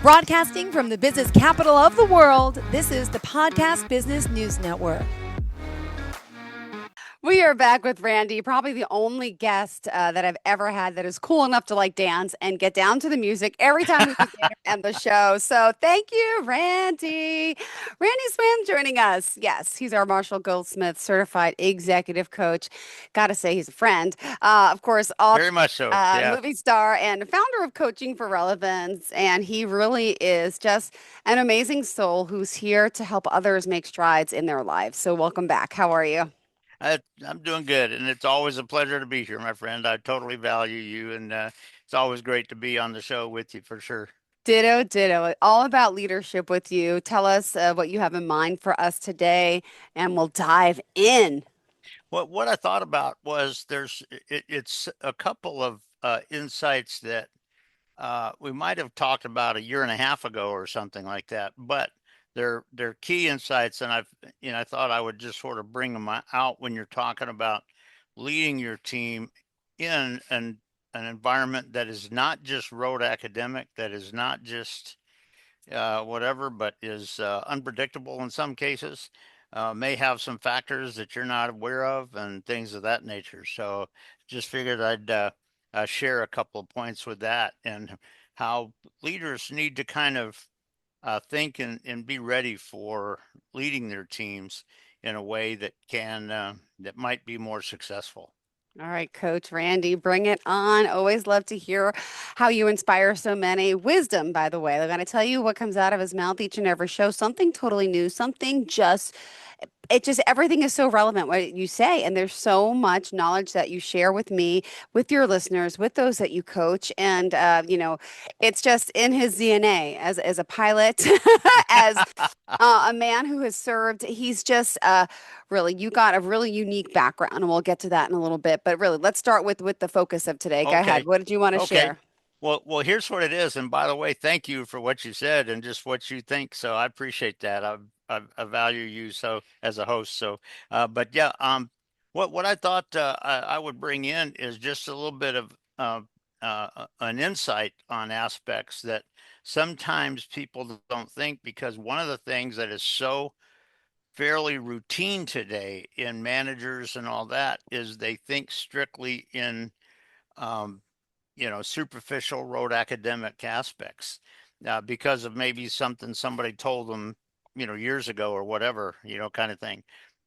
Broadcasting from the business capital of the world, this is the Podcast Business News Network. We are back with Randy, probably the only guest that I've ever had that is cool enough to like dance and get down to the music every time we begin or end the show. So thank you, Randy. Randy Swaim joining us. Yes, he's our Marshall Goldsmith certified executive coach. Got to say, he's a friend. Of course, all Very much so. Yeah. movie star and founder of Coaching for Relevance. And he really is just an amazing soul who's here to help others make strides in their lives. So welcome back. How are you? I'm doing good, and it's always a pleasure to be here, my friend. I totally value you, and it's always great to be on the show with you for sure. Ditto, ditto. All about leadership with you. Tell us what you have in mind for us today, and we'll dive in. What I thought about was it's a couple of insights that we might have talked about a year and a half ago or something like that, but they're key insights, and I thought I would just sort of bring them out when you're talking about leading your team in an environment that is not just rote academic, that is not just whatever, but is unpredictable in some cases. May have some factors that you're not aware of and things of that nature. So just figured I'd share a couple of points with that and how leaders need to kind of think and be ready for leading their teams in a way that that might be more successful. All right, Coach Randy, bring it on. Always love to hear how you inspire so many. Wisdom, by the way. I'm going to tell you what comes out of his mouth each and every show. Something totally new, something just it just everything is so relevant what you say, and there's so much knowledge that you share with me, with your listeners, with those that you coach. And it's just in his DNA as a pilot, as a man who has served. He's just really, you got a really unique background, and we'll get to that in a little bit. But really, let's start with the focus of today. Go ahead. Okay. What did you want to Okay. share? Well, here's what it is. And by the way, thank you for what you said and just what you think. So I appreciate that. I value you so as a host. So, but yeah, what I thought I would bring in is just a little bit of an insight on aspects that sometimes people don't think, because one of the things that is so fairly routine today in managers and all that is they think strictly in um, superficial rote academic aspects because of maybe something somebody told them, years ago or whatever, kind of thing.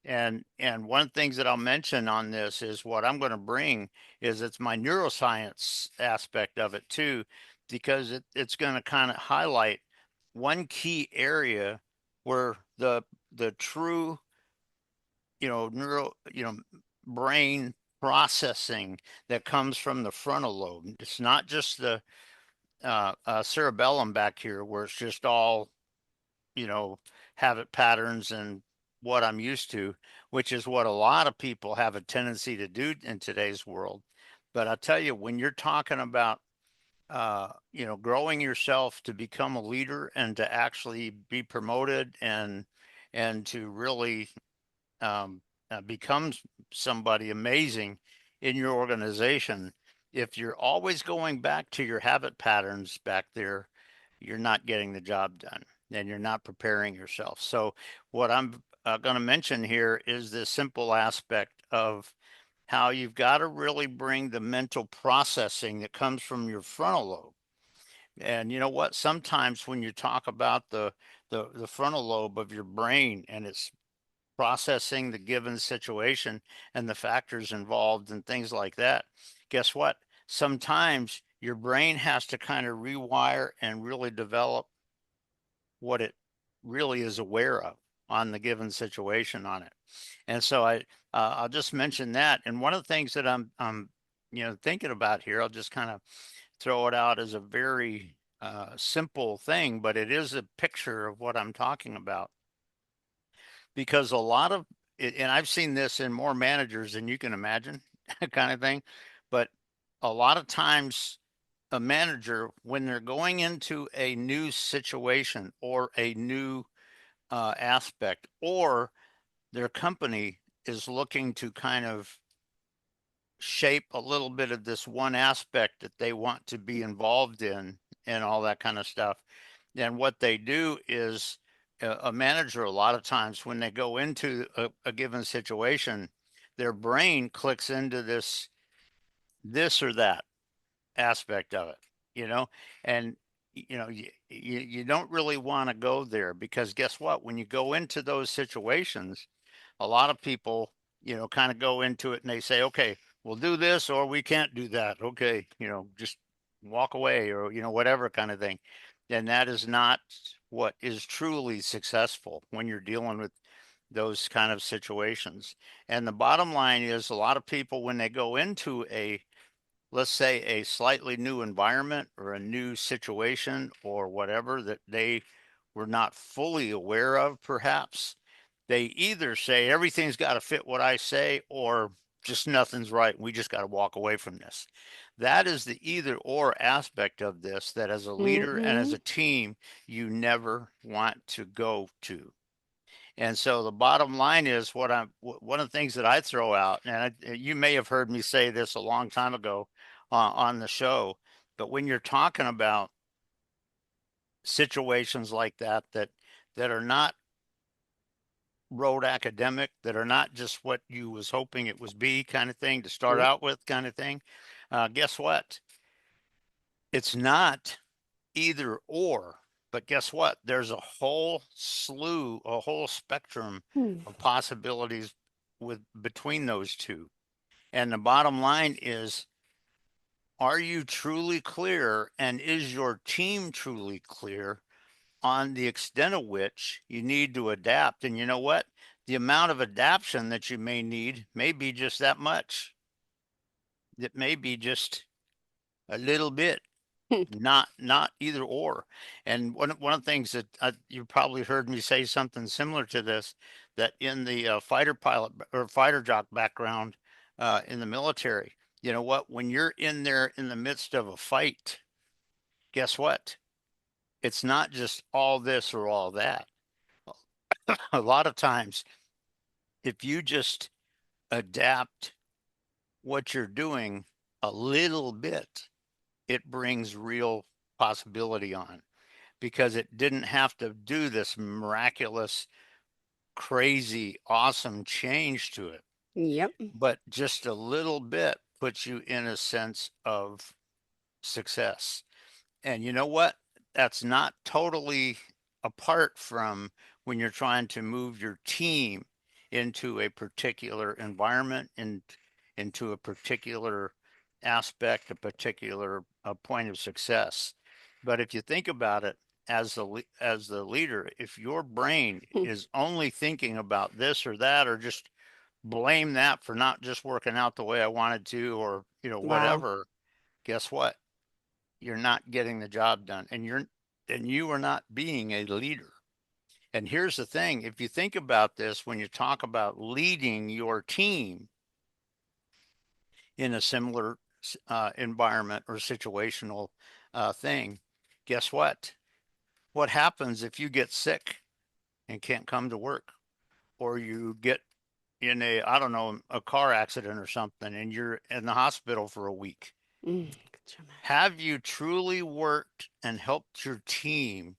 And one of the things that I'll mention on this is what I'm going to bring is it's my neuroscience aspect of it too, because it's going to kind of highlight one key area where the true, neuro, brain processing that comes from the frontal lobe. It's not just the cerebellum back here where it's just all, you know, habit patterns and what I'm used to, which is what a lot of people have a tendency to do in today's world. But I'll tell you, when you're talking about, growing yourself to become a leader and to actually be promoted and to really become somebody amazing in your organization, if you're always going back to your habit patterns back there, you're not getting the job done and you're not preparing yourself. So, what I'm going to mention here is this simple aspect of how you've got to really bring the mental processing that comes from your frontal lobe. And you know what? Sometimes when you talk about the frontal lobe of your brain and it's processing the given situation and the factors involved and things like that, guess what? Sometimes your brain has to kind of rewire and really develop what it really is aware of on the given situation on it. And so I'll just mention that. And one of the things that I'm thinking about here, I'll just kind of throw it out as a very simple thing, but it is a picture of what I'm talking about, because a lot of it, and I've seen this in more managers than you can imagine, kind of thing. But a lot of times, a manager, when they're going into a new situation or a new aspect, or their company is looking to kind of shape a little bit of this one aspect that they want to be involved in and all that kind of stuff, And what they do is a manager, a lot of times when they go into a given situation, their brain clicks into this or that aspect of it, you know, and you don't really want to go there, because guess what? When you go into those situations, a lot of people, kind of go into it and they say, okay, we'll do this or we can't do that. Okay, just walk away, or, whatever kind of thing. And that is not what is truly successful when you're dealing with those kind of situations. And the bottom line is, a lot of people, when they go into let's say, a slightly new environment or a new situation or whatever that they were not fully aware of, perhaps, they either say everything's got to fit what I say, or just nothing's right. We just got to walk away from this. That is the either or aspect of this, that as a leader and as Mm-hmm. a team, you never want to go to. And so the bottom line is, one of the things that I throw out, and you may have heard me say this a long time ago on the show, but when you're talking about situations like that are not road academic, that are not just what you was hoping it was be kind of thing to start Yep. out with kind of thing, guess what? It's not either or, but guess what? There's a whole spectrum Hmm. of possibilities with between those two. And the bottom line is, are you truly clear, and is your team truly clear on the extent of which you need to adapt? And you know what? The amount of adaptation that you may need may be just that much. It may be just a little bit, not either or. And one of the things that you probably heard me say something similar to this, that in the fighter pilot or fighter jock background in the military, you know what? When you're in there in the midst of a fight, guess what? It's not just all this or all that. A lot of times, if you just adapt what you're doing a little bit, it brings real possibility on, because it didn't have to do this miraculous, crazy, awesome change to it. Yep. But just a little bit puts you in a sense of success. And you know what? That's not totally apart from when you're trying to move your team into a particular environment and into a particular aspect, a particular point of success. But if you think about it, as the leader, if your brain is only thinking about this or that, or just blame that for not just working out the way I wanted to, or Wow. whatever, guess what? You're not getting the job done, and you are not being a leader. And here's the thing, if you think about this, when you talk about leading your team in a similar environment or situational thing, guess what happens if you get sick and can't come to work, or you get in a, I don't know, a car accident or something, and you're in the hospital for a week? Could you imagine? Have you truly worked and helped your team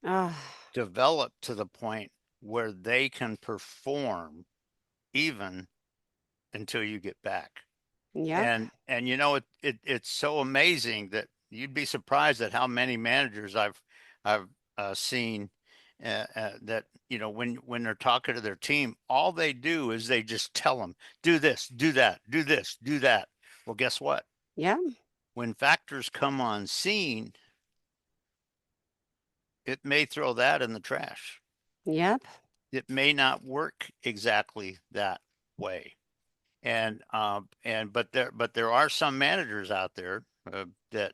Ah, develop to the point where they can perform even until you get back? yep. And it's so amazing that you'd be surprised at how many managers I've seen that when they're talking to their team, all they do is they just tell them, do this, do that, do this, do that. Well, guess what? Yep. When factors come on scene, it may throw that in the trash. Yep. It may not work exactly that way. But there are some managers out there that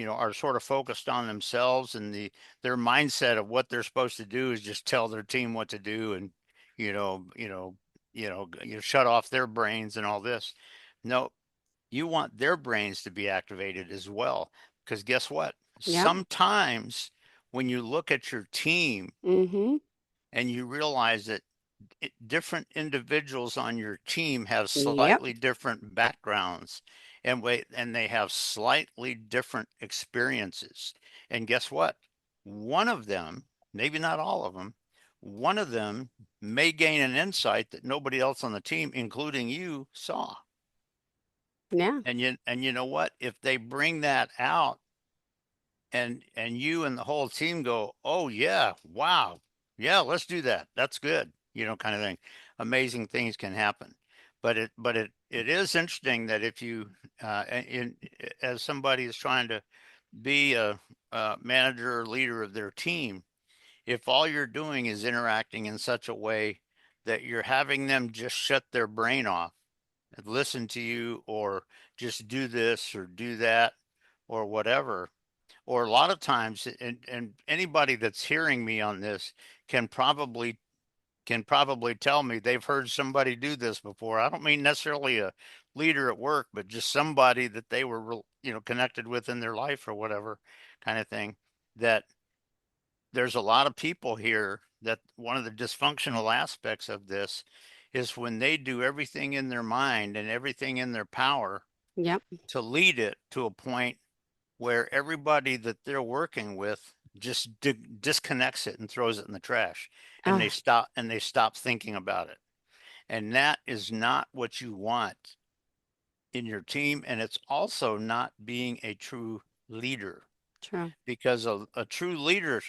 are sort of focused on themselves, and their mindset of what they're supposed to do is just tell their team what to do, and you know you know shut off their brains and all this. No, you want their brains to be activated as well, because guess what? Yep. Sometimes when you look at your team Mm-hmm. and you realize that different individuals on your team have Yep. slightly different backgrounds, and they have slightly different experiences. And guess what? one of them, maybe not all of them, one of them may gain an insight that nobody else on the team, including you, saw. Yeah. And you know what? If they bring that out and you and the whole team go, "Oh yeah, wow. Yeah, let's do that. That's good." Kind of thing. Amazing things can happen. But it is interesting that if you as somebody is trying to be a manager or leader of their team, if all you're doing is interacting in such a way that you're having them just shut their brain off and listen to you, or just do this or do that or whatever, or a lot of times, and anybody that's hearing me on this can probably tell me they've heard somebody do this before. I don't mean necessarily a leader at work, but just somebody that they were connected with in their life or whatever kind of thing. That there's a lot of people here that one of the dysfunctional aspects of this is when they do everything in their mind and everything in their power Yep. to lead it to a point where everybody that they're working with just disconnects it and throws it in the trash, and Ah, they stop thinking about it. And that is not what you want in your team, and it's also not being a true leader, true. because a true leader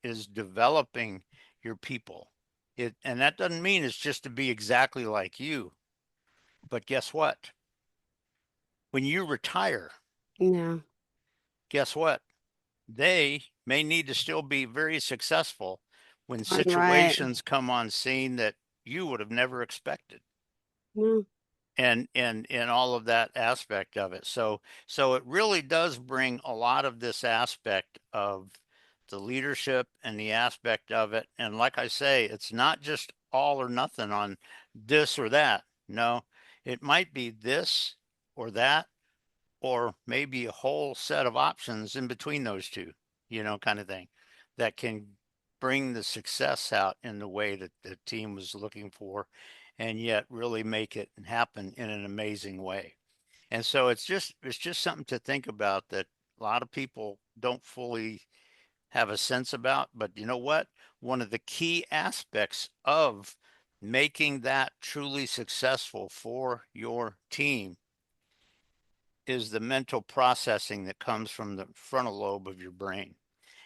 is developing your people. And that doesn't mean it's just to be exactly like you, but guess what? When you retire, Yeah. guess what? They may need to still be very successful when Darn right. situations come on scene that you would have never expected, Yeah. and all of that aspect of it. So it really does bring a lot of this aspect of the leadership and the aspect of it. And like I say, it's not just all or nothing on this or that. No, it might be this or that, or maybe a whole set of options in between those two, kind of thing, that can bring the success out in the way that the team was looking for, and yet really make it happen in an amazing way. And so it's just something to think about that a lot of people don't fully have a sense about. But you know what? One of the key aspects of making that truly successful for your team is the mental processing that comes from the frontal lobe of your brain.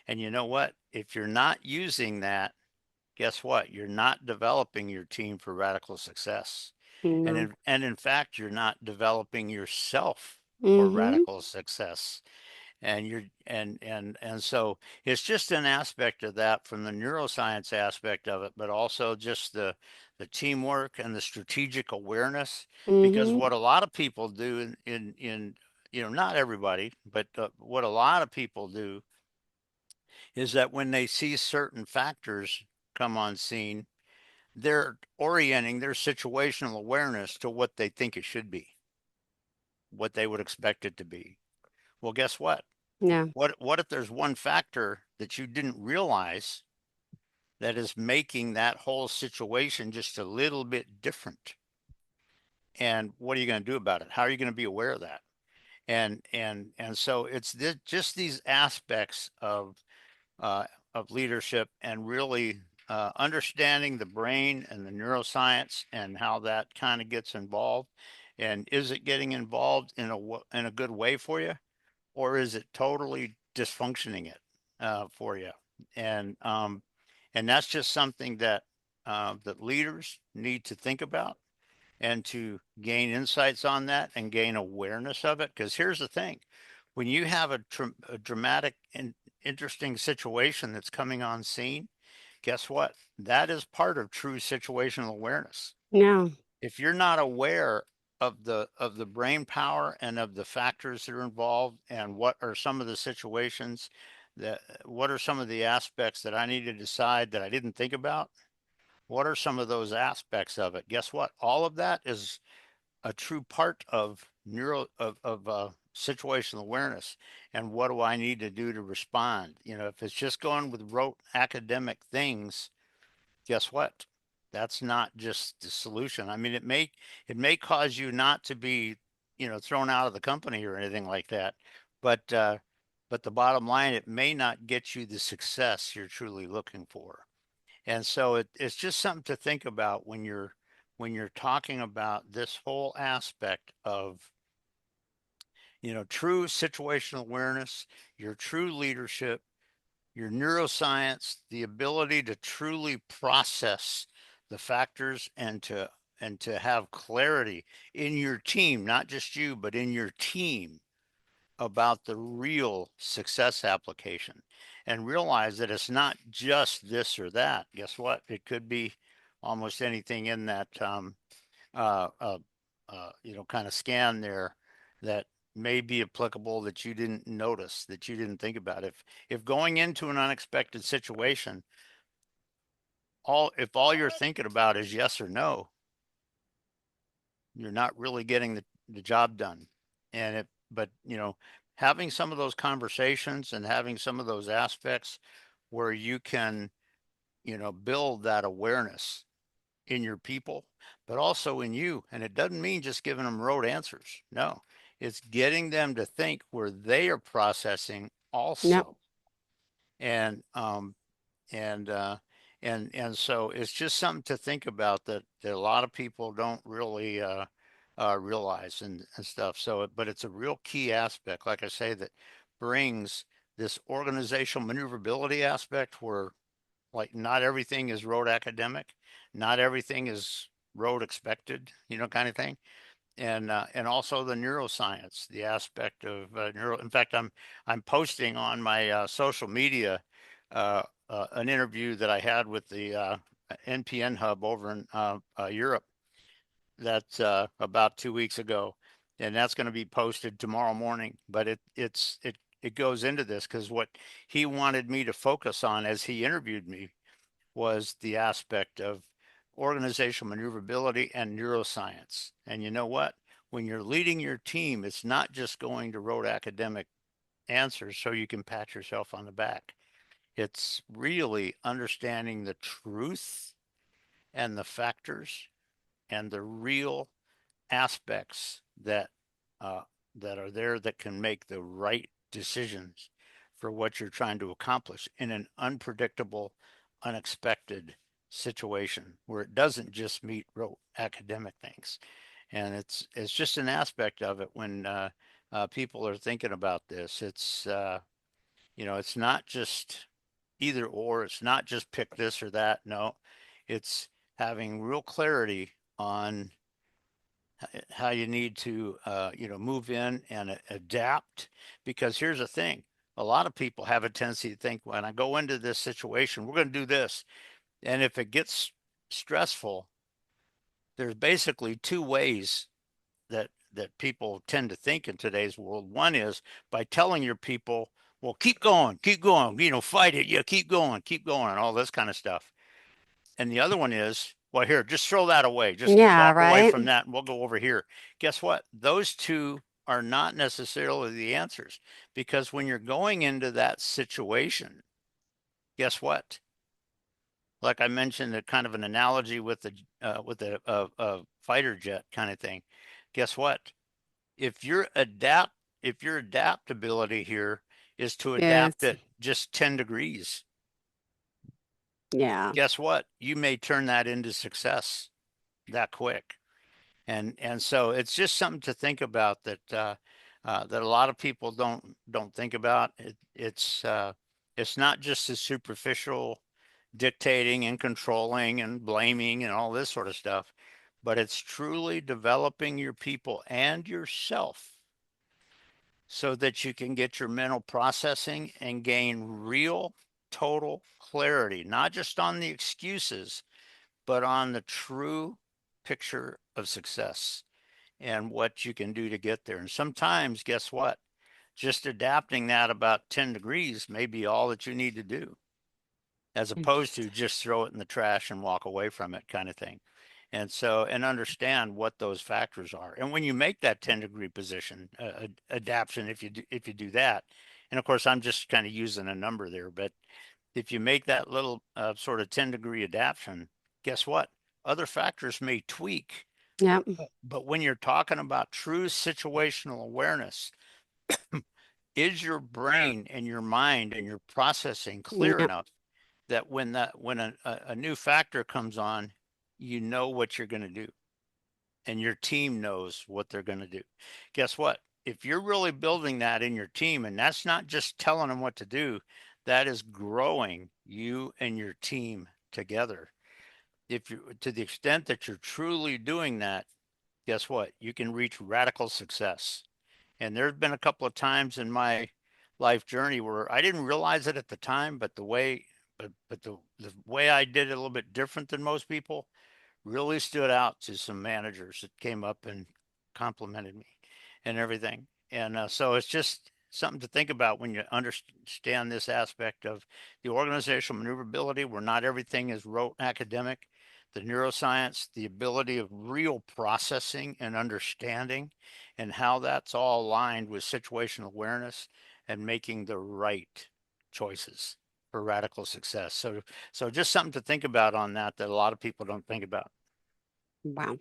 And you know what? If you're not using that, guess what? You're not developing your team for radical success. And No. in fact, you're not developing yourself for Mm-hmm. radical success. And so it's just an aspect of that from the neuroscience aspect of it, but also just the teamwork and the strategic awareness. Because Mm-hmm. what a lot of people do in not everybody, but what a lot of people do is that when they see certain factors come on scene, they're orienting their situational awareness to what they think it should be, what they would expect it to be. Well, guess what? Yeah. What if there's one factor that you didn't realize that is making that whole situation just a little bit different? And what are you going to do about it? How are you going to be aware of that? And so it's just these aspects uh, of leadership, and really understanding the brain and the neuroscience and how that kind of gets involved. And is it getting involved in a good way for you, or is it totally dysfunctioning it for you? And um, and that's just something that leaders need to think about, and to gain insights on that and gain awareness of it. Because here's the thing: when you have a dramatic and interesting situation that's coming on scene, guess what? That is part of true situational awareness. No. If you're not aware of the brain power and of the factors that are involved, and what are some of the situations that what are some of the aspects that I need to decide that I didn't think about, what are some of those aspects of it, guess what? All of that is a true part of situational awareness. And what do I need to do to respond? If it's just going with rote academic things, guess what? That's not just the solution. I mean, it may cause you not to be, thrown out of the company or anything like that, but but the bottom line, it may not get you the success you're truly looking for. And so it's just something to think about when you're talking about this whole aspect of, true situational awareness, your true leadership, your neuroscience, the ability to truly process the factors and to have clarity in your team, not just you, but in your team about the real success application, and realize that it's not just this or that. Guess what? It could be almost anything in that uh, uh, kind of scan there that may be applicable that you didn't notice, that you didn't think about. If going into an unexpected situation, all you're thinking about is yes or no, you're not really getting the job done. And it, but having some of those conversations and having some of those aspects where you can, build that awareness in your people, but also in you. And it doesn't mean just giving them rote answers. No, it's getting them to think where they are processing Yep. also. And and uh and so it's just something to think about that a lot of people don't really realize and stuff. So, but it's a real key aspect, like I say, that brings this organizational maneuverability aspect where like not everything is rote academic, not everything is rote expected, kind of thing. And also the neuroscience, the aspect of neuro. In fact, I'm posting on my social media an interview that I had with the NPN hub over in Europe. That's about 2 weeks ago, and that's going to be posted tomorrow morning. But it goes into this because what he wanted me to focus on as he interviewed me was the aspect of organizational maneuverability and neuroscience. And you know what? When you're leading your team, it's not just going to rote academic answers so you can pat yourself on the back. It's really understanding the truth and the factors and the real aspects uh, that are there that can make the right decisions for what you're trying to accomplish in an unpredictable, unexpected situation where it doesn't just meet rote academic things. And it's just an aspect of it when people are thinking about this. It's not just either or. It's not just pick this or that. No, it's having real clarity on how you need to move in and adapt. Because here's the thing, a lot of people have a tendency to think, when I go into this situation, we're going to do this, and if it gets stressful, there's basically two ways that people tend to think in today's world. One is by telling your people, well, keep going, fight it, yeah, keep going, and all this kind of stuff. And the other one is, well, here, just throw that away. Just Yeah, walk away right. from that and we'll go over here. Guess what? Those two are not necessarily the answers, because when you're going into that situation, guess what? Like I mentioned, a kind of an analogy with a fighter jet kind of thing. Guess what? If if your adaptability here is to adapt Yes. at just 10 degrees, Yeah. guess what? You may turn that into success that quick. And so it's just something to think about that a lot of people don't think about. It's not just the superficial dictating and controlling and blaming and all this sort of stuff, but it's truly developing your people and yourself so that you can get your mental processing and gain real total clarity, not just on the excuses, but on the true picture of success and what you can do to get there. And sometimes, guess what? Just adapting that about 10 degrees may be all that you need to do, as opposed to just throw it in the trash and walk away from it kind of thing. And so, and understand what those factors are. And when you make that 10-degree position adaptation, if you do that, and of course, I'm just kind of using a number there, but if you make that little sort of 10-degree adaptation, guess what? Other factors may tweak. Yep. But when you're talking about true situational awareness, is your brain and your mind and your processing clear Yeah. enough that when a new factor comes on, you know what you're going to do, and your team knows what they're going to do. Guess what? If you're really building that in your team, and that's not just telling them what to do, that is growing you and your team together. If you, to the extent that you're truly doing that, guess what? You can reach radical success. And there's been a couple of times in my life journey where I didn't realize it at the time, but the way I did it a little bit different than most people really stood out to some managers that came up and complimented me and everything. And so it's just something to think about when you understand this aspect of the organizational maneuverability, where not everything is rote academic, the neuroscience, the ability of real processing and understanding, and how that's all aligned with situational awareness and making the right choices for radical success. So just something to think about on that a lot of people don't think about. Wow.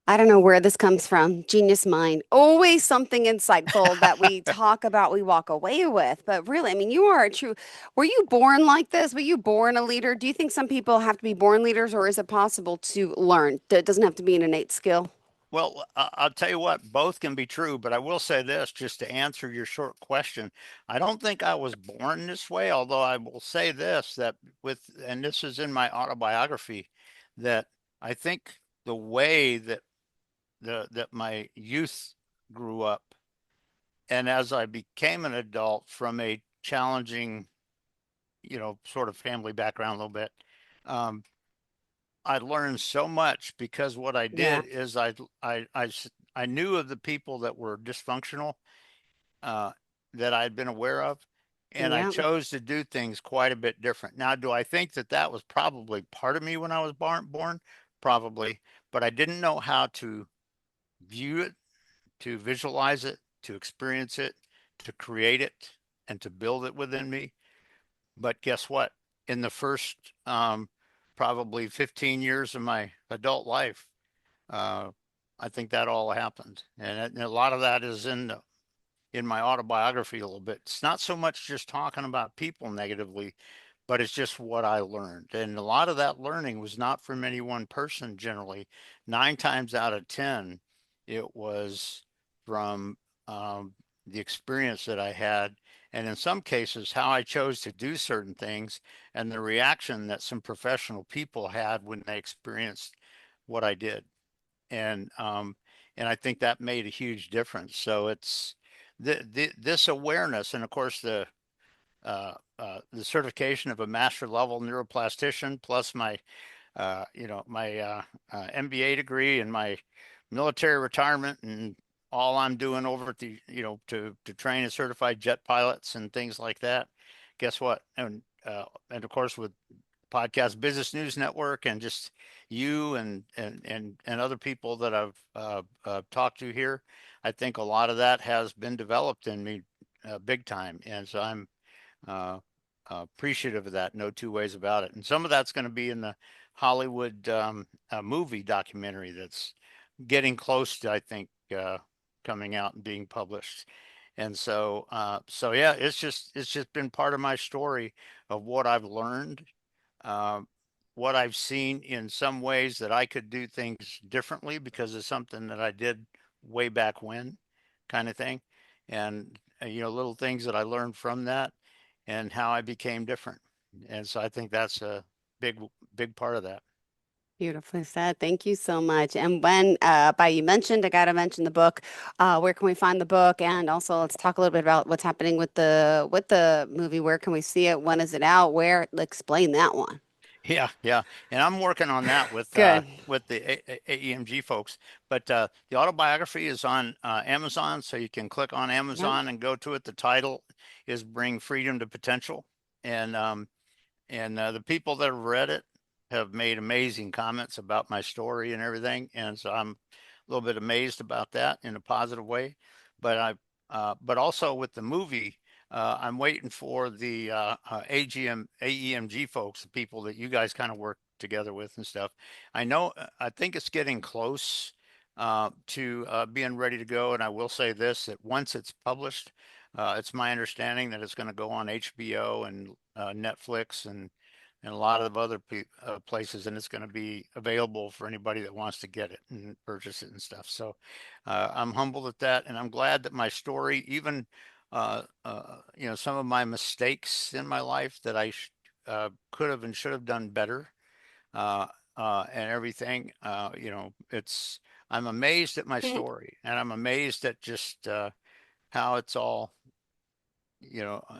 I don't know where this comes from. Genius mind. Always something insightful that we talk about, we walk away with. But really, I mean, you are a true. Were you born like this? Were you born a leader? Do you think some people have to be born leaders, or is it possible to learn? It doesn't have to be an innate skill. Well, I'll tell you what, both can be true, but I will say this just to answer your short question. I don't think I was born this way, although I will say this that and this is in my autobiography, that I think the way that that my youth grew up, and as I became an adult from a challenging, sort of family background a little bit, um, I learned so much because what I Yeah. did is I knew of the people that were dysfunctional, uh, that I'd been aware of, and I Yeah. chose to do things quite a bit different. Now, do I think that that was probably part of me when I was born? Probably, but I didn't know how to view it, to visualize it, to experience it, to create it, and to build it within me. But guess what? In the first probably 15 years of my adult life, uh, I think that all happened, and a lot of that is in my autobiography a little bit. It's not so much just talking about people negatively, but it's just what I learned. And a lot of that learning was not from any one person generally. 9 times out of 10, it was from the experience that I had. And in some cases, how I chose to do certain things and the reaction that some professional people had when they experienced what I did. And and I think that made a huge difference. So it's this awareness, and of course the certification of a master level neuroplastician, plus my MBA degree and my military retirement, and all I'm doing over at the to train and certified jet pilots and things like that. Guess what? And of course with podcast business news network and just you and other people that I've talked to here, I think a lot of that has been developed in me big time, and so I'm uh, appreciative of that. No two ways about it. And some of that's going to be in the Hollywood movie documentary that's getting close to, I think, coming out and being published. And so yeah, it's just been part of my story of what I've learned, um, what I've seen in some ways that I could do things differently because of something that I did way back when, kind of thing. And little things that I learned from that and how I became different. And so I think that's a big part of that. Beautifully said. Thank you so much. And when by you mentioned, I gotta mention the book. Where can we find the book? And also, let's talk a little bit about what's happening with the movie. Where can we see it? When is it out? Where? Explain that one. Yeah, yeah. And I'm working on that Good. with the AEMG folks. But the autobiography is on Amazon, so you can click on Yep. Amazon and go to it. The title is Bring Freedom to Potential. And the people that have read it have made amazing comments about my story and everything. And so I'm a little bit amazed about that in a positive way. But also with the movie, I'm waiting for the AEMG folks, the people that you guys kind of work together with and stuff. I think it's getting close to being ready to go. And I will say this, that once it's published, It's my understanding that it's going to go on HBO and Netflix and a lot of other places, and it's going to be available for anybody that wants to get it and purchase it and stuff. So I'm humbled at that, and I'm glad that my story, even some of my mistakes in my life that I could have and should have done better, uh, and everything. It's I'm amazed at my story, and I'm amazed at just how it's all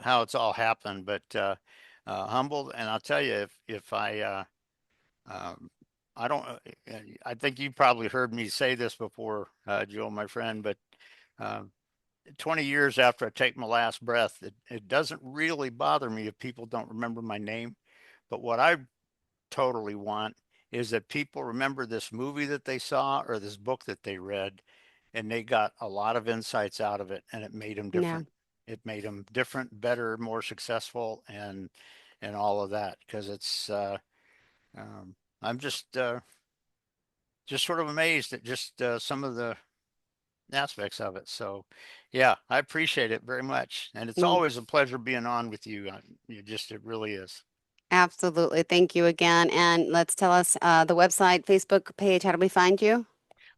how it's all happened. But humbled, and I'll tell you, if um, I don't, I think you probably heard me say this before, Joel, my friend, but. Um, 20 years after I take my last breath, it doesn't really bother me if people don't remember my name. But what I totally want is that people remember this movie that they saw or this book that they read, and they got a lot of insights out of it, and it made them Yeah. different. It made them different, better, more successful, and all of that. Because it's I'm just sort of amazed at just some of the aspects of it. So, yeah, I appreciate it very much, and it's Mm, always a pleasure being on with you. It really is. absolutely. Thank you again. And let's tell us the website, Facebook page. How do we find you?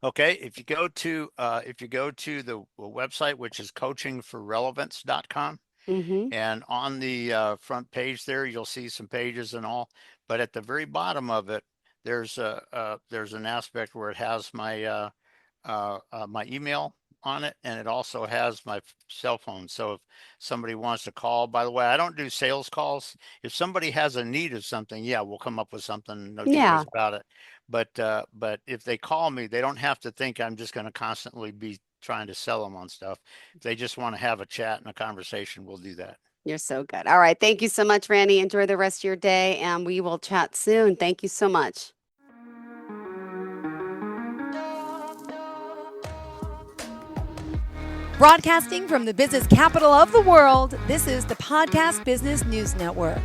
Okay, if you go to the website, which is coachingforrelevance.com, Mm-hmm. and on the front page there, you'll see some pages and all. But at the very bottom of it, there's an aspect where it has my email on it, and it also has my cell phone. So if somebody wants to call, by the way, I don't do sales calls. If somebody has a need of something, yeah, we'll come up with something, no two Yeah, ways about it. But if they call me, they don't have to think I'm just going to constantly be trying to sell them on stuff. If they just want to have a chat and a conversation, we'll do that. you're so good. All right. Thank you so much, Randy. Enjoy the rest of your day, and we will chat soon. Thank you so much. Broadcasting from the business capital of the world, this is the Podcast Business News Network.